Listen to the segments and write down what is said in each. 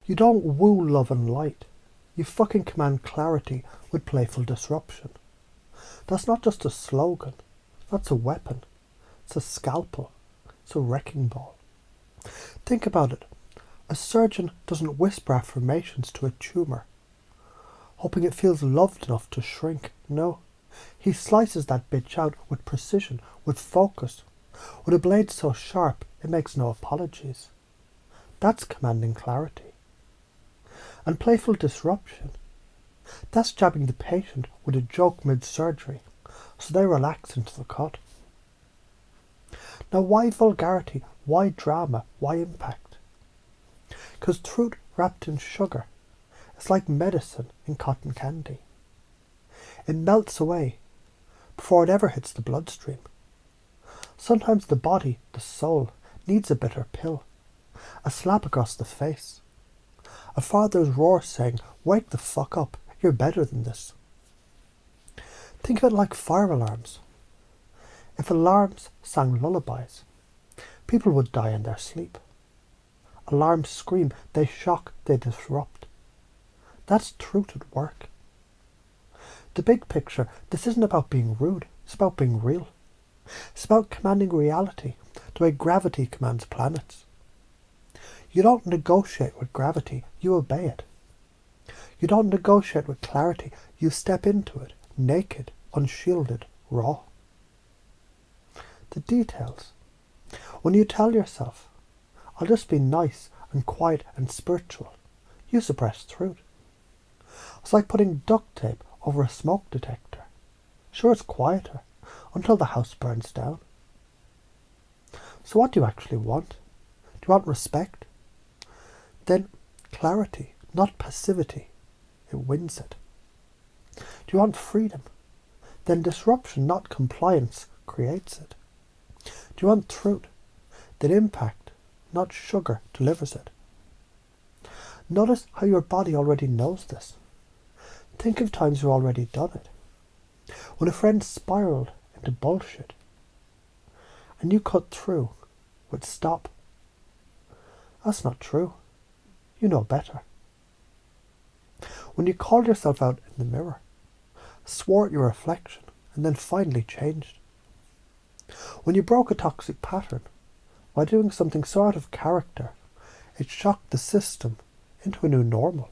You don't woo love and light. You fucking command clarity with playful disruption. That's not just a slogan. That's a weapon. It's a scalpel. It's a wrecking ball. Think about it. A surgeon doesn't whisper affirmations to a tumour, hoping it feels loved enough to shrink. No. He slices that bitch out with precision, with focus, with a blade so sharp it makes no apologies. That's commanding clarity. And playful disruption, that's jabbing the patient with a joke mid-surgery, so they relax into the cot. Now why vulgarity? Why drama? Why impact? Because truth wrapped in sugar is like medicine in cotton candy. It melts away before it ever hits the bloodstream. Sometimes the body, the soul, needs a bitter pill, a slap across the face, a father's roar saying, "Wake the fuck up, you're better than this." Think of it like fire alarms. If alarms sang lullabies, people would die in their sleep. Alarms scream, they shock, they disrupt. That's truth at work. The big picture, this isn't about being rude, it's about being real. It's about commanding reality, the way gravity commands planets. You don't negotiate with gravity, you obey it. You don't negotiate with clarity, you step into it, naked, unshielded, raw. The details. When you tell yourself, "I'll just be nice and quiet and spiritual," you suppress truth. It's like putting duct tape over a smoke detector. Sure, it's quieter until the house burns down. So what do you actually want? Do you want respect? Then clarity, not passivity. It wins it. Do you want freedom? Then disruption, not compliance, creates it. Do you want truth? Then impact, not sugar, delivers it. Notice how your body already knows this. Think of times you've already done it. When a friend spiraled into bullshit and you cut through with "Stop. That's not true. You know better." When you called yourself out in the mirror, swore at your reflection, and then finally changed. When you broke a toxic pattern by doing something so out of character, it shocked the system into a new normal.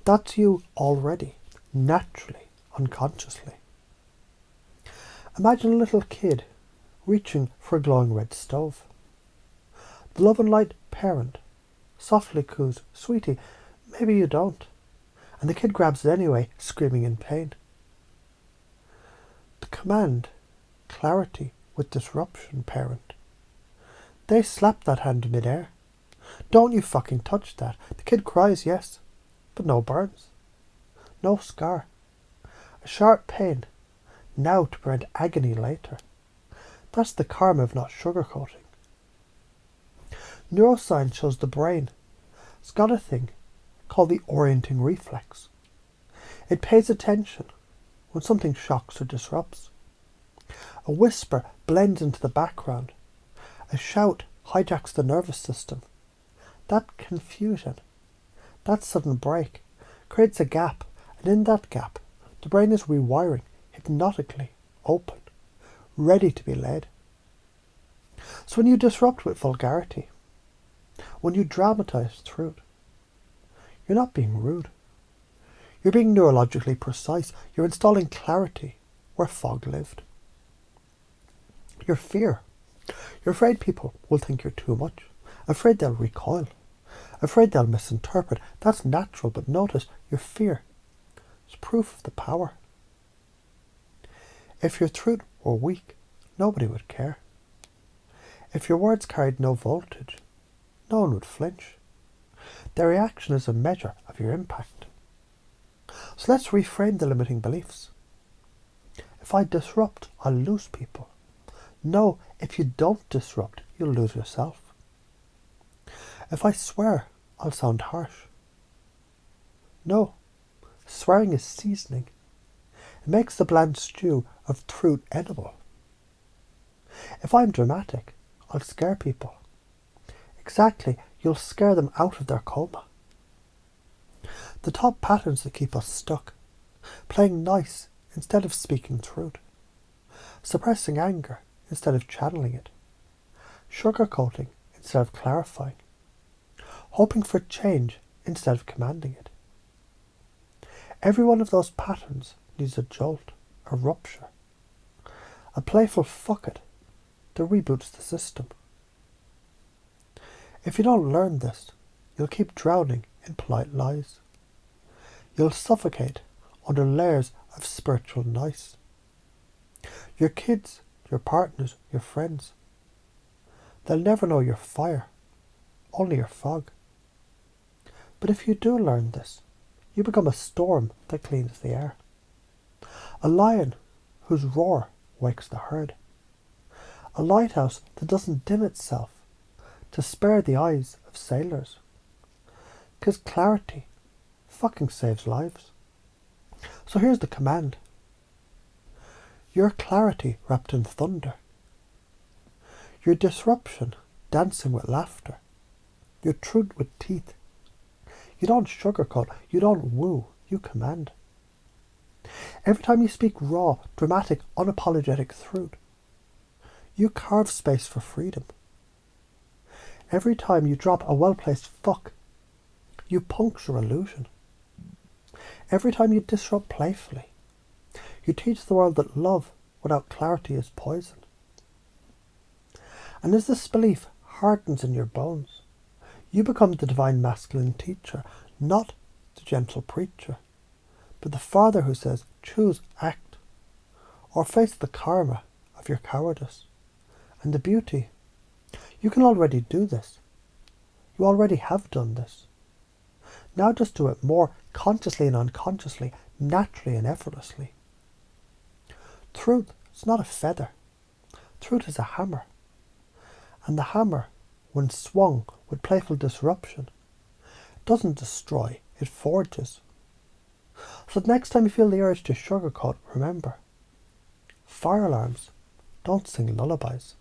That's you already, naturally, unconsciously. Imagine a little kid reaching for a glowing red stove. The love and light parent softly coos, "Sweetie, maybe you don't." And the kid grabs it anyway, screaming in pain. The command, clarity with disruption parent. They slap that hand in midair. "Don't you fucking touch that." The kid cries, yes, but no burns. No scar. A sharp pain, now to prevent agony later. That's the karma of not sugarcoating. Neuroscience shows the brain has got a thing called the orienting reflex. It pays attention when something shocks or disrupts. A whisper blends into the background. A shout hijacks the nervous system. That confusion, that sudden break, creates a gap, and in that gap, the brain is rewiring, hypnotically, open, ready to be led. So when you disrupt with vulgarity, when you dramatize truth, you're not being rude. You're being neurologically precise. You're installing clarity where fog lived. Your fear. You're afraid people will think you're too much. Afraid they'll recoil. Afraid they'll misinterpret. That's natural, but notice your fear is proof of the power. If your truth were weak, nobody would care. If your words carried no voltage, no one would flinch. Their reaction is a measure of your impact. So let's reframe the limiting beliefs. If I disrupt, I'll lose people. No, if you don't disrupt, you'll lose yourself. If I swear, I'll sound harsh. No, swearing is seasoning. It makes the bland stew of truth edible. If I'm dramatic, I'll scare people. Exactly, you'll scare them out of their coma. The top patterns that keep us stuck. Playing nice instead of speaking truth. Suppressing anger instead of channeling it. Sugarcoating instead of clarifying. Hoping for change instead of commanding it. Every one of those patterns needs a jolt, a rupture. A playful fuck it that reboots the system. If you don't learn this, you'll keep drowning in polite lies. You'll suffocate under layers of spiritual nice. Your kids, your partners, your friends, they'll never know your fire, only your fog. But if you do learn this, you become a storm that cleans the air. A lion whose roar wakes the herd. A lighthouse that doesn't dim itself to spare the eyes of sailors. 'Cause clarity fucking saves lives. So here's the command. Your clarity wrapped in thunder. Your disruption dancing with laughter. Your truth with teeth. You don't sugarcoat, you don't woo, you command. Every time you speak raw, dramatic, unapologetic truth, you carve space for freedom. Every time you drop a well-placed fuck, you puncture illusion. Every time you disrupt playfully, you teach the world that love without clarity is poison. And as this belief hardens in your bones, you become the divine masculine teacher, not the gentle preacher, but the father who says, choose act, or face the karma of your cowardice. And the beauty, you can already do this. You already have done this. Now just do it more consciously and unconsciously, naturally and effortlessly. Truth is not a feather. Truth is a hammer. And the hammer, when swung with playful disruption, doesn't destroy, it forges. So the next time you feel the urge to sugarcoat, remember, fire alarms don't sing lullabies.